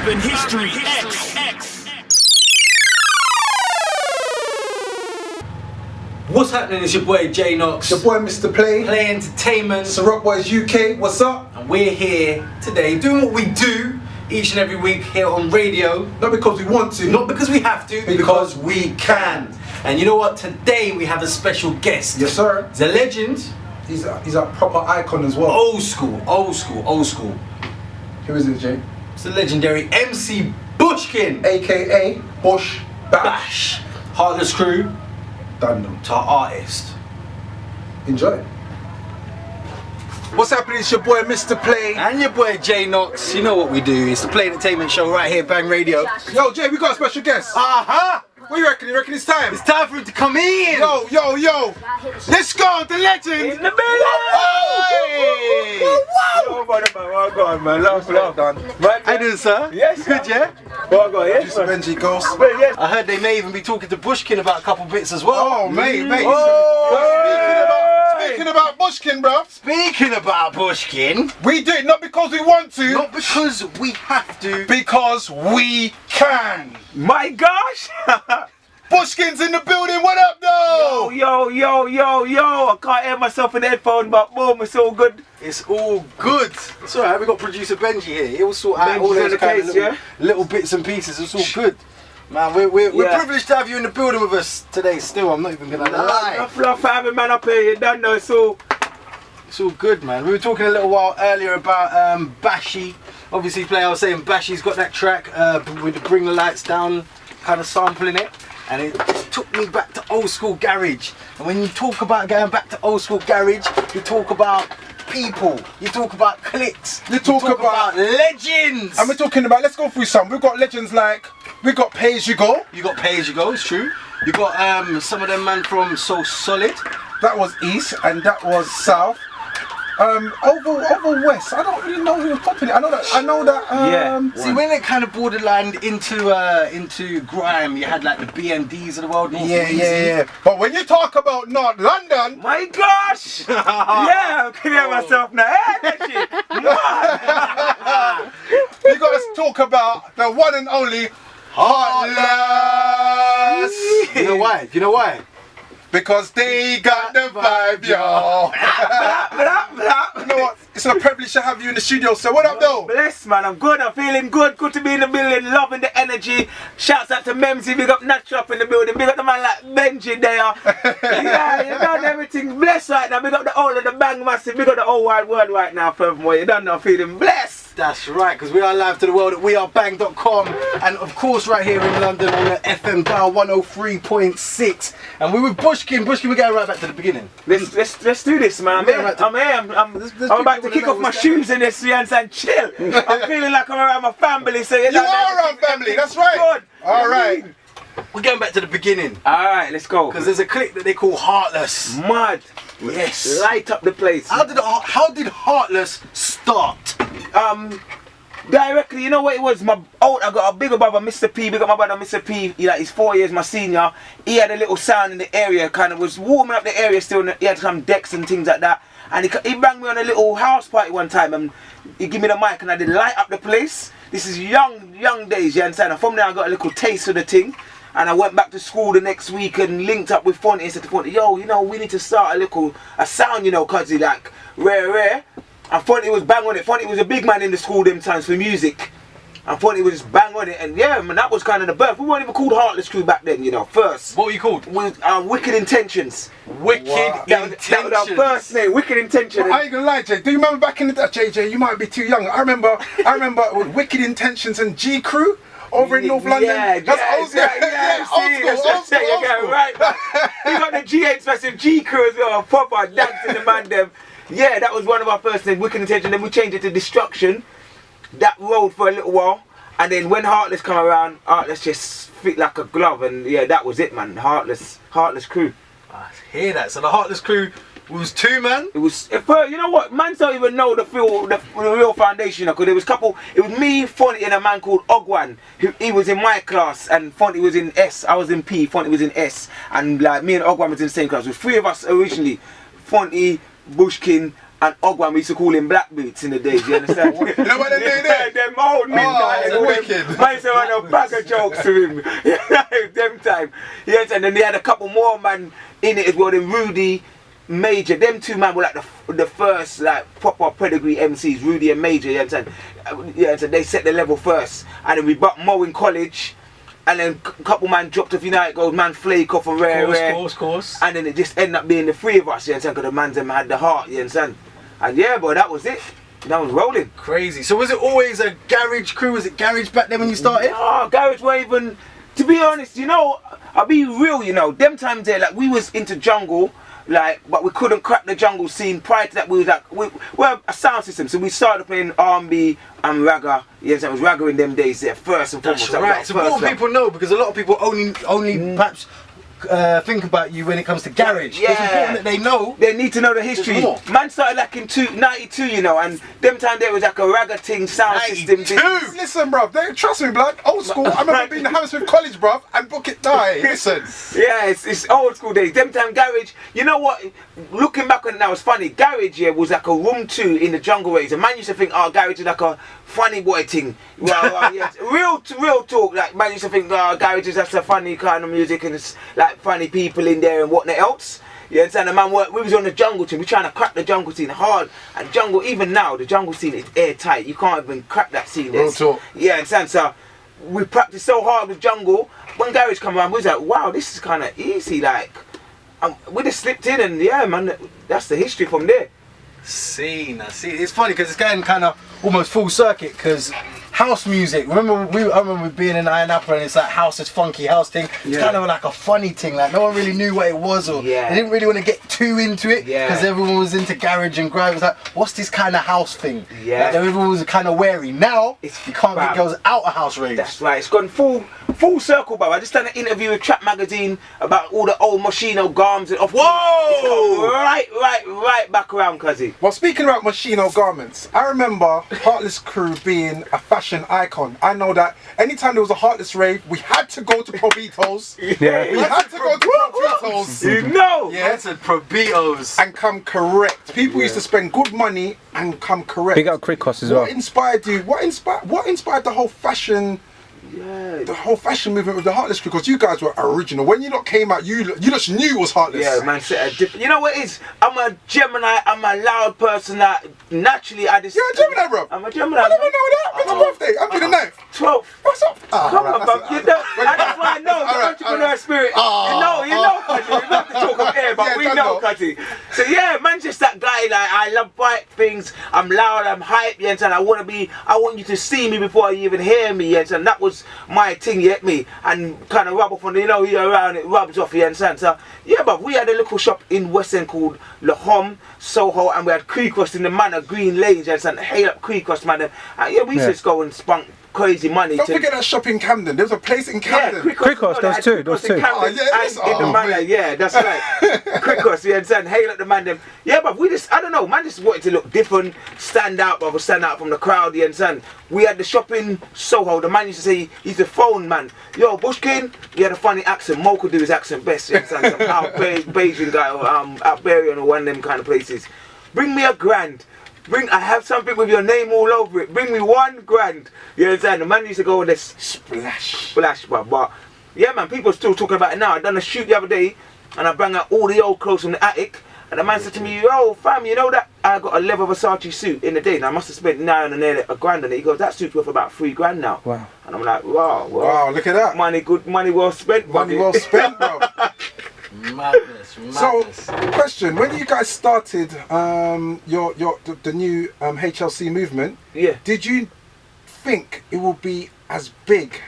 Urban History X. What's happening? It's your boy Jay Knox. Your boy Mr. Play Entertainment. Ciroc Boyz UK, what's up? And we're here today doing what we do each and every week here on radio. Not because we want to. Not because we have to, because we can. And you know what? Today we have a special guest. Yes, sir. He's a legend. He's a proper icon as well. Old school. Who is it, Jay? It's the legendary MC Bushkin. AKA Bush Bash. Heartless Crew. Done them. To our artist. Enjoy. What's happening? It's your boy Mr. Play. And your boy Jay Knox. You know what we do. It's the Play Entertainment Show right here, Bang Radio. Yo, Jay, we got a special guest. What you reckon? You reckon it's time? It's time for him to come in. Yo. Let's go, the legend. In the middle. Hey. Well gone, man. Love. How you doing, sir? Yes, good, yeah? Well gone, yes. Just Benji Ghost. Yes. I heard they may even be talking to Bushkin about a couple bits as well. Oh, mate. Oh. Speaking about Bushkin, bruv. Speaking about Bushkin, We do it not because we want to, not because we have to. because we can. My gosh! Bushkin's in the building, what up though? Yo! I can't hear myself in the headphone, but boom, it's all good. It's all good. It's alright, we got producer Benji here. He'll sort out all Benji's those in the kind of case, little bits and pieces. It's all good. Man, we're Yeah. privileged to have you in the building with us today still. I'm not even gonna lie. Love for having man up here, you don't know, so. It's all good, man. We were talking a little while earlier about Bashy. Obviously, I was saying Bashy's got that track with the Bring the Lights Down kind of sampling it. And it took me back to old school garage. And when you talk about going back to old school garage, you talk about people, you talk about cliques, You talk about legends. And we're talking about, let's go through some. We've got legends like, we got Pay As You Go. You got Pay As You Go, it's true. You got some of them man from So Solid. That was East and that was South. Over West, I don't really know who was popping it. I know that. See, when it kind of borderlined into grime, you had like the BNDs of the world. North Weezy. Yeah. But when you talk about North London, My gosh! Yeah, I can hear myself now. Hey, that shit! you got to talk about the one and only Heartless. You know why? Because they got the vibe, yo. You know what? It's a privilege to have you in the studio. So what up, though? Bless, man. I'm good. I'm feeling good. Good to be in the building. Loving the energy. Shouts out to Memsy. Big up Natural up in the building. Big up the man like Benji there. Yeah, you done everything. Blessed right now. Big up the whole of the Bang Massive. Big up the whole wide world right now. Furthermore, you done now. Feeling blessed. That's right, because we are live to the world at wearebang.com, and of course right here in London on the FM dial 103.6. And we're with Bushkin. We're going right back to the beginning. Let's do this, man. I'm about to kick off my shoes in this, you understand? Chill. I'm feeling like I'm around my family. So You are around family, that's right. Good. All right. We're going back to the beginning, Alright, let's go. because there's a clique that they call Heartless. Mad. Yes. Light up the place. How did Heartless start? Directly, you know what it was? I got a bigger brother, Mr. P. Big up my brother, Mr. P. He's 4 years my senior. He had a little sound in the area, kind of was warming up the area still. He had some decks and things like that. And he rang me on a little house party one time, and he gave me the mic, and I did light up the place. This is young days, you understand? And from there I got a little taste of the thing. And I went back to school the next week and linked up with Fonty and said to Fonty, yo, you know, we need to start a sound, you know, cause he like rare. And Fonty was bang on it. Fonty was a big man in the school them times for music. And Fonty was just bang on it. And yeah, man, that was kind of the birth. We weren't even called Heartless Crew back then, you know, first. What were you called? Wicked Intentions. Wicked Intentions. That was our first name, Wicked Intentions. I ain't gonna lie, Jay. Do you remember back in the day, JJ? You might be too young. I remember with Wicked Intentions and G Crew over in North London. That's old school. Old school. Right. We got the G8 special G Crew as well. Proper dancing the man them. Yeah, that was one of our first names, Wicked Intention. Then we changed it to Destruction. That rolled for a little while. And then when Heartless come around, Heartless just fit like a glove. And yeah, that was it, man. Heartless Crew. I hear that. So the Heartless Crew was two, man. It was, you know what, man don't even know the real foundation, because there was it was me, Fonty, and a man called Ogwan. He was in my class, and Fonty was in S, I was in P, Fonty was in S, and like me and Ogwan was in the same class. There was three of us originally, Fonty, Bushkin, and Ogwan, we used to call him Black Boots in the days, you understand? You know what they do there? Them old midnight. Oh, wicked. Man used to run a bag of jokes to him. Them time. Yes, and then they had a couple more man in it as well, then Rudy, Major. Them two man were like the first like proper pedigree MCs, Rudy and Major, you understand? Yeah, so they set the level first. And then we bucked Mo in college. And then a couple man dropped off United Gold, man Flake off and Rare. Course. And then it just ended up being the three of us, you understand? Because the man them had the heart, you understand? And yeah, boy, that was it. That was rolling. Crazy. So was it always a garage crew? Was it garage back then when you started? Oh, garage were even, to be honest, you know, I'll be real, you know, them times there, like we was into jungle, like, but we couldn't crack the jungle scene. Prior to that, we was like, we were a sound system, so we started playing R&B and ragga. You know, it was ragga in them days there, first and foremost. That's right. So more people know, because a lot of people only perhaps think about you when it comes to garage. Yeah. It's important that they know. They need to know the history. more. Man started like in 92, you know, and them time there was like a ragga thing, sound 92. system. Listen, bruv, trust me, blood. Old school. I remember being in Hammersmith College, bruv, and book it die. Listen. Yeah, it's old school days. Them time garage, you know what? Looking back on it now, it's funny. Garage, yeah, was like a room 2 in the jungle ways. A man used to think, oh, garage is like a funny boy thing. Well, yeah, real talk. Like man used to think, oh, garage is just a funny kind of music and it's like funny people in there and whatnot else. You understand? The man, we was on the jungle team. We trying to crack the jungle scene hard. And jungle, even now, the jungle scene is airtight. You can't even crack that scene. Real talk. Yeah, understand? So we practiced so hard with jungle. When garage come around, we was like, wow, this is kind of easy. Like, we just slipped in, and yeah, man, that's the history from there. See. It's funny because it's getting kind of almost full circuit because house music. I remember being in Iron Apple and it's like house is funky house thing. It's kind of like a funny thing. Like no one really knew what it was, or they didn't really want to get too into it because everyone was into garage and grime. It was like, what's this kind of house thing? Yeah. Like, everyone was kind of wary. Now you can't get girls out of house raves. That's right. It's gone full circle, bro. I just done an interview with Trap Magazine about all the old Moschino garments and off. Whoa! Right back around, cuzzy. Well, speaking about Moschino garments, I remember Heartless Crew being a fashion icon. I know that anytime there was a Heartless rave, we had to go to Probitos. Yeah. We had to go to Probitos. You know. Yeah, it's a Probitos. And come correct. People used to spend good money and come correct. Big up Cricos as well. What inspired you? What inspired the whole fashion? Yeah. The whole fashion movement with the Heartless Crew, because you guys were original. When you lot came out, you just knew it was Heartless. Yeah, man, set a different. You know what it is? I'm a Gemini. I'm a loud person. That naturally I just. You're a Gemini, bro. I'm a Gemini. I never know that. When's your birthday? I'm doing the 9th. 12th. What's up? Come on, bro. You know, that's why I know the entrepreneur spirit. You know, Cutty. We love to talk up here, but we know, Cutty. So yeah, man, just that guy. Like I love fight things. I'm loud. I'm hype. Yeah, and I want you to see me before you even hear me. Yeah, and that was my thing. You get me? And kind of rub off on the, you're around, it rubs off. You understand? So yeah, but we had a little shop in West End called Le Homme, Soho, and we had Cricos in the manor, Green Lanes. You understand? Hail up Cricos, man. And yeah, we used to just go and spunk crazy money. Don't forget that shop in Camden. There was a place in Camden. Cricos, those two. In the manor, yeah, that's right. Cricos, you understand? Hail up the man them. Yeah, but we just, I don't know, man, just wanted to look different, stand out, but stand out from the crowd, you understand? We had the shop in Soho. The man used to say, he's the phone man. Yo, Bushkin, he had a funny accent. Mo could do his accent best, you understand? Some Beijing guy or Alberian or one of them kind of places. Bring me £1,000. I have something with your name all over it. Bring me £1,000. You understand? The man used to go with this splash, but yeah, man, people are still talking about it now. I done a shoot the other day, and I brought out all the old clothes from the attic, and the man said to me, "Yo, fam, you know that I got a leather Versace suit in the day, and I must have spent £900 on it." He goes, "That suit's worth about £3,000 now." Wow. And I'm like, wow, look at that. Money well spent. Money well spent, bro. Madness. So, question: when you guys started the new HLC movement, did you think it will be as big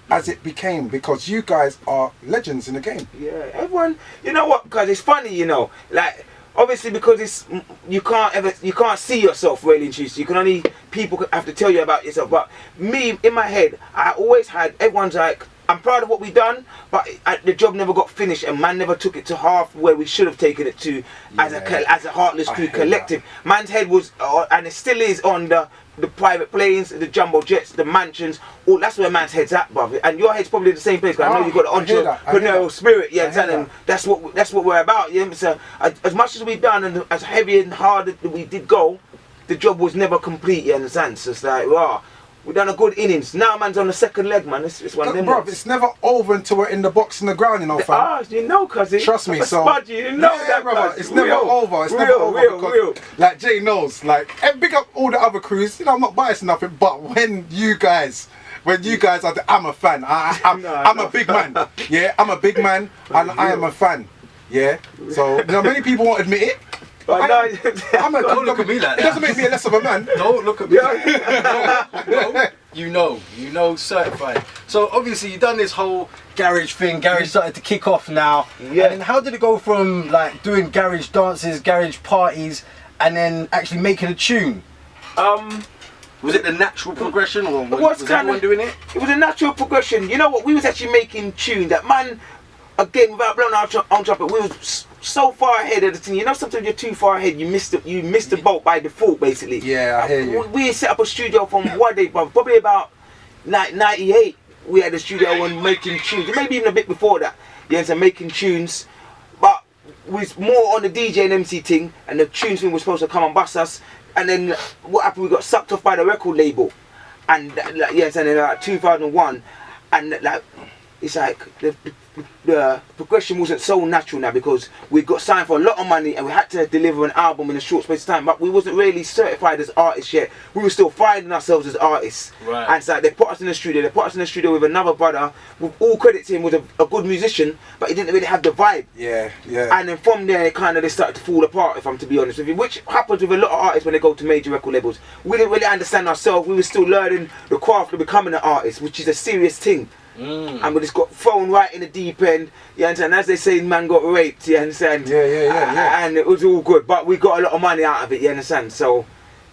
as it became? Because you guys are legends in the game. Yeah, everyone. You know what? Because it's funny, like. Obviously, because you can't see yourself really introduced. You can only, people have to tell you about yourself. But me, in my head, I always had, everyone's like, I'm proud of what we done, but the job never got finished, and man never took it to half where we should have taken it to as a Heartless Crew collective. Man's head was, and it still is, on the private planes, the jumbo jets, the mansions. All that's where man's head's at, brother. And your head's probably the same place. Cause I know you've got the entrepreneurial spirit. Yeah, and that's what we're about. Yeah, so as much as we've done and as heavy and hard as we did go, the job was never complete. You understand? So it's like, wow. We've done a good innings. Now man's on the second leg, man. It's one of them. Bro, it's never over until we're in the box in the ground, you know, fam. Ah, you know, cousin. Trust me, so. Spud, you know that, brother. It's never over. It's never over. Real. Like Jay knows, like, and big up all the other crews. You know, I'm not biased or nothing, but when you guys are I'm a fan. I'm a big man. Yeah, I'm a big man, and I am a fan. Yeah. So, you know, many people won't admit it. Don't look at me like that. It doesn't make me less of a man. Don't look at me. You know, certified. So obviously you've done this whole garage thing. Garage started to kick off now. Yeah. And how did it go from like doing garage dances, garage parties, and then actually making a tune? Was it the natural progression, or was everyone doing it? It was a natural progression. You know what? We was actually making tunes. That man, again, without blowing our own trumpet, we was so far ahead of the thing. You know, sometimes you're too far ahead. You missed the boat by default, basically. Yeah, I hear you. We set up a studio from one day, probably about like 98. We had a studio and making tunes. Maybe even a bit before that. Yeah, so making tunes, but we was more on the DJ and MC thing, and the tunes thing was supposed to come and bust us. And then what happened? We got sucked off by the record label, and yes, and then like 2001, and like it's like the progression wasn't so natural now, because we got signed for a lot of money and we had to deliver an album in a short space of time, but we wasn't really certified as artists yet. We were still finding ourselves as artists. Right. And so they put us in the studio. They put us in the studio with another brother, with all credit to him, was a good musician, but he didn't really have the vibe. Yeah, yeah. And then from there, they started to fall apart, if I'm to be honest with you, which happens with a lot of artists when they go to major record labels. We didn't really understand ourselves. We were still learning the craft of becoming an artist, which is a serious thing. And we just got thrown right in the deep end, you understand? As they say, man got raped, you understand? Yeah. And it was all good, but we got a lot of money out of it, you understand? So,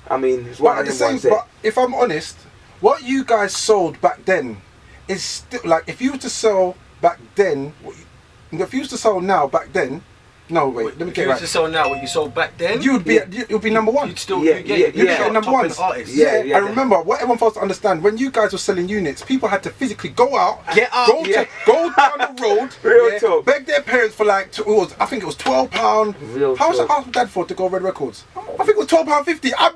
I mean, it's one of them ones there. But if I'm honest, what you guys sold back then is still, like, if you were to sell back then, if you were to sell now back then, no, wait, let me get right. If you were to sell now what you sold back then, you'd be number one. You'd still you'd be number one. Yeah. I remember what everyone fails to understand, when you guys were selling units, people had to physically go out, go down the road, beg their parents for like, I think it was £12. How much did I ask my dad for to go Red Records? I think it was £12.50. I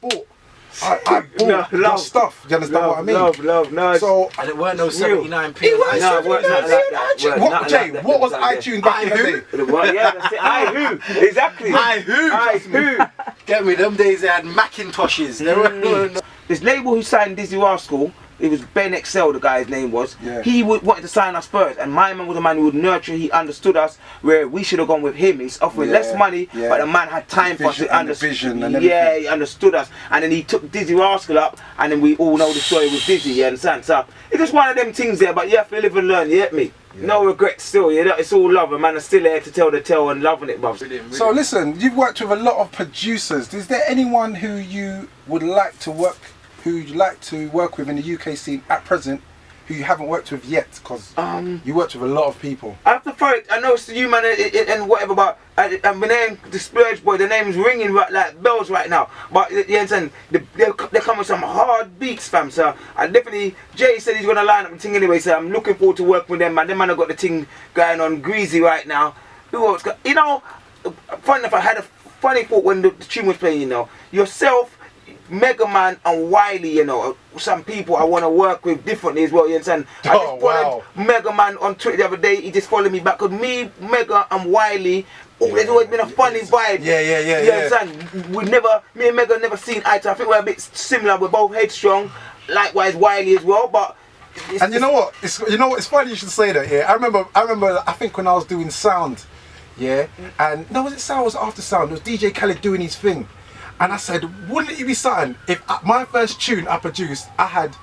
bought your stuff. Do you understand what I mean? Love, nice. So, and it weren't no 79p. It wasn't What, Jay, what was iTunes back in the day? Yeah, that's it. I who? Exactly. I who? Get me, them days they had Macintoshes. This label who signed Dizzy Rascal, it was Ben XL, the guy's name was. Yeah. He wanted to sign us first, and my man was a man who would nurture. He understood us, where we should have gone with him. He's offering less money, but the man had time for us to understand. Yeah, he understood us, and then he took Dizzy Rascal up, and then we all know the story with Dizzy. You understand? So it's just one of them things there. But you have to live and learn. You get me? Yeah. No regrets still. Yeah, it's all love, and man, I'm still there to tell the tale and loving it, bruv. So listen, you've worked with a lot of producers. Is there anyone who you would like to work? Who you'd like to work with in the UK scene at present, who you haven't worked with yet? Because you worked with a lot of people. I have to find it. I know it's you, man, and whatever, but I'm name the Splurge Boy. The name's ringing like bells right now. But you understand, they're coming with some hard beats, fam. So I definitely, Jay said he's gonna line up the thing anyway. So I'm looking forward to working with them, man. Them man have got the thing going on greasy right now. Who else? You know, funny enough, I had a funny thought when the tune was playing. You know, yourself, Mega Man and Wiley, you know, some people I want to work with differently as well, you understand? I just followed Mega Man on Twitter the other day. He just followed me back, because me, Mega and Wiley, there's always been a funny vibe. Yeah. You understand? Me and Mega never seen eye to eye. I think we're a bit similar. We're both headstrong. Likewise Wiley as well, but and you know what? It's funny you should say that. Yeah, I remember. I think when I was doing sound, and no, was it sound? Or was it after sound? It was DJ Khaled doing his thing. And I said, wouldn't it be something if my first tune I produced, I had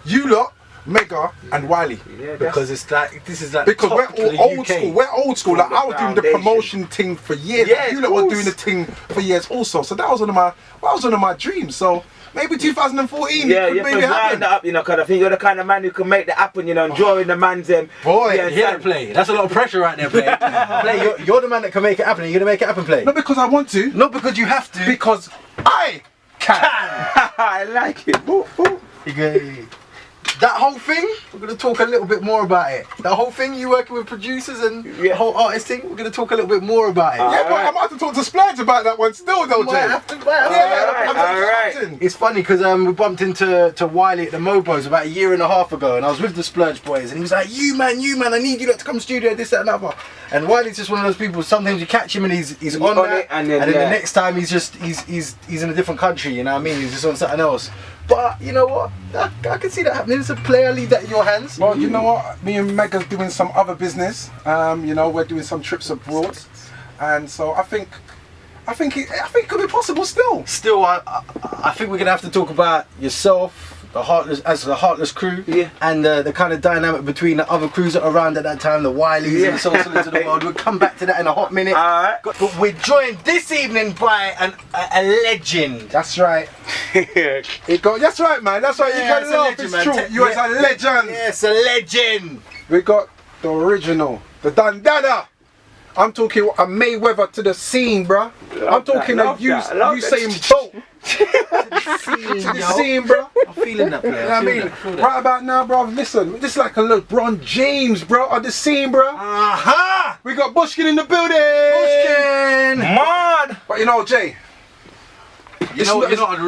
you lot, Mega and Wiley? Yeah, because it's like, this is like, because we're all old school. We're old school. Like, I was doing the promotion thing for years. Yeah, you lot were doing the thing for years also. So that was one of my dreams. So maybe 2014. Yeah, it could you maybe can line happen. that up, you know, because I think you're the kind of man who can make that happen, you know, and drawing the man's Boy, yeah, Yeah, play. That's a lot of pressure right there, play. Play, you're the man that can make it happen. You're gonna make it happen, play. Not because I want to, Not because you have to. because I can. I like it. Ooh, ooh. Okay. That whole thing, we're going to talk a little bit more about it. That whole thing, you working with producers and the whole artist thing, we're going to talk a little bit more about it. Yeah, but I'm going to have to talk to Splurge about that one still, though, Jay. Might have to. Yeah. It's funny because we bumped into Wiley at the Mobos about 1.5 years ago, and I was with the Splurge Boys, and he was like, you man, I need you lot to come studio, this, that, and other. And Wiley's just one of those people, sometimes you catch him and he's on that, and then the next time he's in a different country, you know what I mean? He's just on something else. But you know what? I can see that happening. It's a player. I leave that in your hands. Well, you know what? Me and Meg are doing some other business. You know, we're doing some trips abroad, and so I think it could be possible still. Still, I think we're gonna have to talk about yourself, the Heartless crew, and the kind of dynamic between the other crews that are around at that time, the Wileys and the Soul Saloons of the world. We'll come back to that in a hot minute. Alright. But we're joined this evening by a legend. That's right. That's right, man. That's right. You Yeah, can it's a laugh. legend, It's man. true. You is a legend. Yes, a legend. We got the original, the Dandana. I'm talking a Mayweather to the scene, bruh. I'm talking a Usain Bolt to the scene, bruh. I'm feeling that, player. You know what I mean? Right about now, bruv, listen, this is like a LeBron James, bro, on the scene, bruh. Aha! We got Bushkin in the building. Bushkin! Man! But you know, Jay, You know what I'd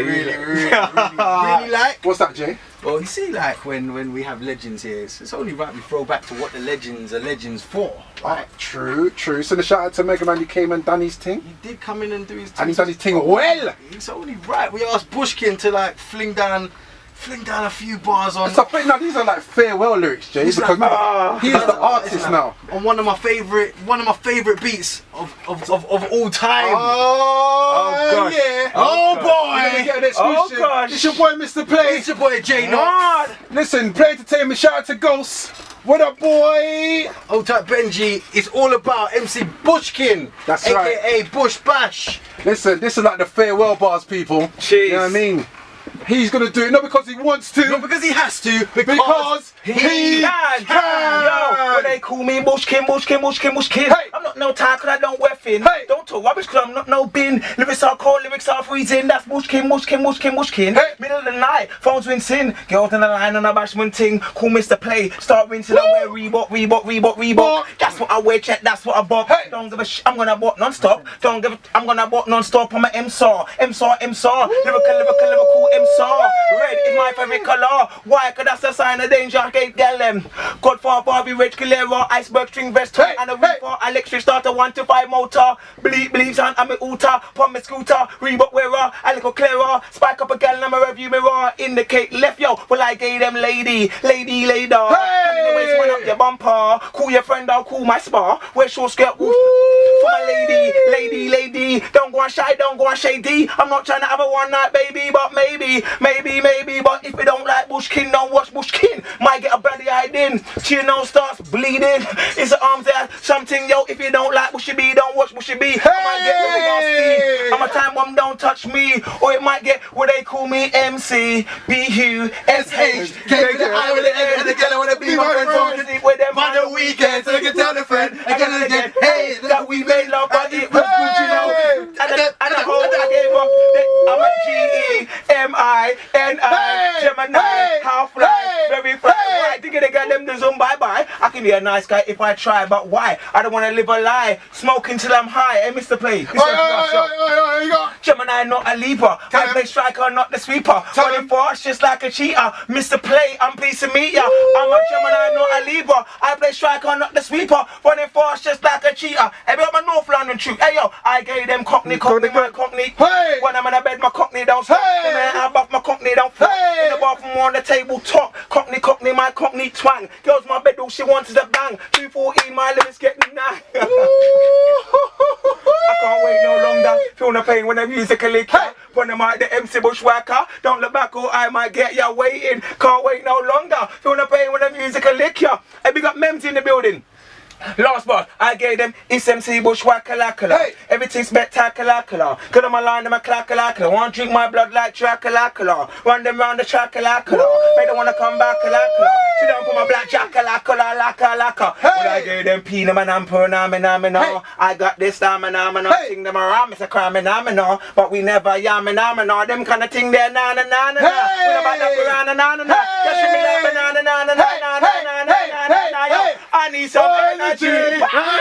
really like? what's that, Jay? Well, you see, like when we have legends here, it's only right we throw back to what the legends are legends for, right? True. So the shout out to Mega Man, who came and done his thing. He did come in and do his thing. And he's done his thing well. It's only right. We asked Bushkin to like fling down a few bars on. So now these are like farewell lyrics, Jay, because remember, he is the artist now. On one of my favorite beats of all time. Oh, gosh. yeah. Oh, We're boy. gonna get an exclusive. Oh, gosh. It's your boy, Mr. Play. It's your boy Jay Knox. Listen, Play Entertainment. Shout out to Ghost. What up, boy? Old type Benji. It's all about MC Bushkin. That's AKA Bush Bash. Listen, this is like the farewell bars, people. Jeez. You know what I mean? He's gonna do it not because he wants to, Not because he has to, because he Can. can. Yo, when they call me Bushkin. Hey. I'm not no tie cause I don't wear thin. Hey. Don't talk rubbish cause I'm not no bin. Lyrics are cold, lyrics are freezing. That's Bushkin. Hey. Middle of the night, phones rinsing. Girls on the line on a bashment ting. Call Mr. Play, start rinsing. I wear Reebok. That's what I wear, check, that's what I bought. Hey. Don't give a I'm gonna bought non-stop. I'm gonna bought non-stop. I'm a M-SAR. Lyrical M-SAR. Red is my favorite color. Why? Cause that's a sign of danger. I can't get them. Godfather, Barbie, Reg, Calera, iceberg, string vest, Hey, and a hey. reefer, electric starter, 1 to 5 motor. Bleeps on, I'm an Uta, pump my scooter, Reebok wearer, a little clearer, spike up a gal, I'm a review mirror, indicate left, yo. Well, I gave them lady. One up your bumper, call your friend, I'll call my spa. Wear short skirt, woof. For my lady. Don't go on shy, don't go on shady. I'm not trying to have a one night baby, but maybe. But if you don't like Bushkin, don't watch Bushkin. Might get a bloody eye in. Chin nose starts bleeding. It's the arms there, something, yo. If you don't like Bushy B, don't watch Bushy B. I might get really nasty. I'm a time bomb, don't touch me. Or it might get what they call me MC BUSH. Get the eye with the egg and the girl I wanna be my friend from Sleep with them on the weekend, so I can tell a friend again and again. Hey, that we made love, but it was good, you know. And the whole I gave up. I'm a GEMINI, Gemini, half-life, very fly. Right, thinking they got them to zoom bye-bye. I can be a nice guy if I try, but why? I don't want to live a lie. Smoking till I'm high. Hey, Mr. Play. Gemini, not a leaper. I play striker, not the sweeper. Running fast, just like a cheater. Mr. Play, I'm pleased to meet ya. I'm a Gemini, not a Libra. I play striker, not the sweeper. Running fast, just like a cheater. Hey, I'm a North London troop. Hey, yo, I gave them cockney, my cockney. Hey. When I'm in a bed, my cockney don't stop. Hey. Man, I buff my cockney don't flop. Hey. In the bathroom on the table top. Cockney, my cockney twang. Girls, my bed, all she wants is a bang. 214, my limits getting nang. I can't wait no longer. Feel the pain when the music a lick. When I'm at the MC Bushwhacker. Don't look back or I might get ya waiting. Can't wait no longer. Feel the pain when the music a lick ya. Hey, we got Mems in the building. Last bar, I gave them it's MC Bush Wakalakala. Hey. Everything's spectacular. Cause I'm a line, them a clackalacala. Want drink my blood like Trakalacala. Run them round the Trakalacala. They don't wanna come back Kalakala. Sit down for my black Jakalacala, laka. When I gave them P, them and Amper, I got this stamina, sing them around, Mr. Cramina, but we never yamina, them kind of thing there, na. When about that piranha, na. Just me like banana, na. I need some energy. I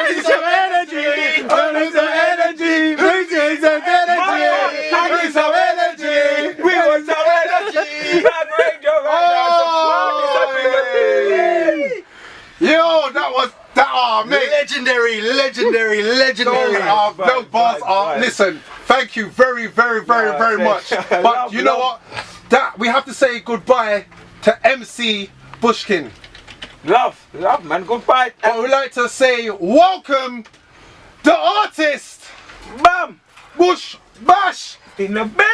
need some energy. I need some energy. We need some energy. I need some energy. We want some energy. Vibrate your Yo, that was that. Oh, mate. Legendary. Those bars are. Listen, thank you very much. But you know what? That we have to say goodbye to MC Bushkin. Love, man. Goodbye. I would like to say welcome the artist, Bam. Bush Bash. In the building.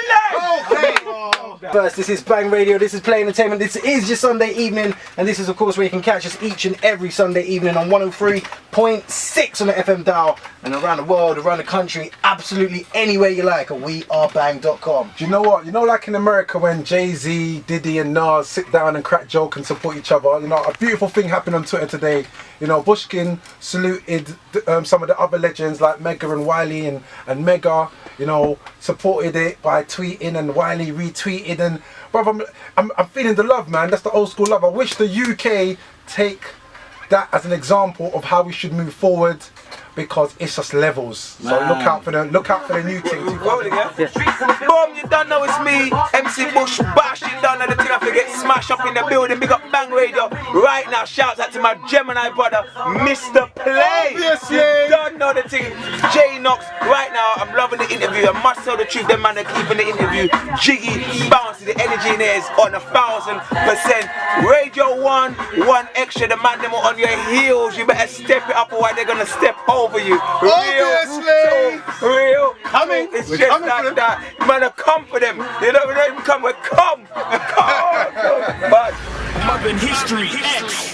Okay. First, this is Bang Radio, this is Play Entertainment, this is your Sunday evening, and this is of course where you can catch us each and every Sunday evening on 103.6 on the FM dial, and around the world, around the country, absolutely anywhere you like, at wearebang.com. Do you know what? You know, like in America when Jay-Z, Diddy and Nas sit down and crack joke and support each other, you know, a beautiful thing happened on Twitter today. You know, Bushkin saluted some of the other legends like Mega and Wiley and Mega, you know, supported it by tweeting, and Wiley retweeted, and brother, I'm feeling the love, man. That's the old school love. I wish the UK take that as an example of how we should move forward, because it's just levels. So look out for the new thing. Boom, you don't know it's me, MC Bush Bash. You don't know the thing I have to get smashed up in the building. Big up Bang Radio right now. Shouts out to my Gemini brother, Mr. Play. Obviously. You don't know the thing. Jay Knox right now. I'm loving the interview. I must tell the truth. Them man are keeping the interview jiggy, bouncy. The energy in there is on 1,000%. Radio 1 extra. The man them are on your heels. You better step it up, or they're gonna step over you. Real. Coming. It's just like that. Man, I come for them. They don't even come. We come. But Urban History X.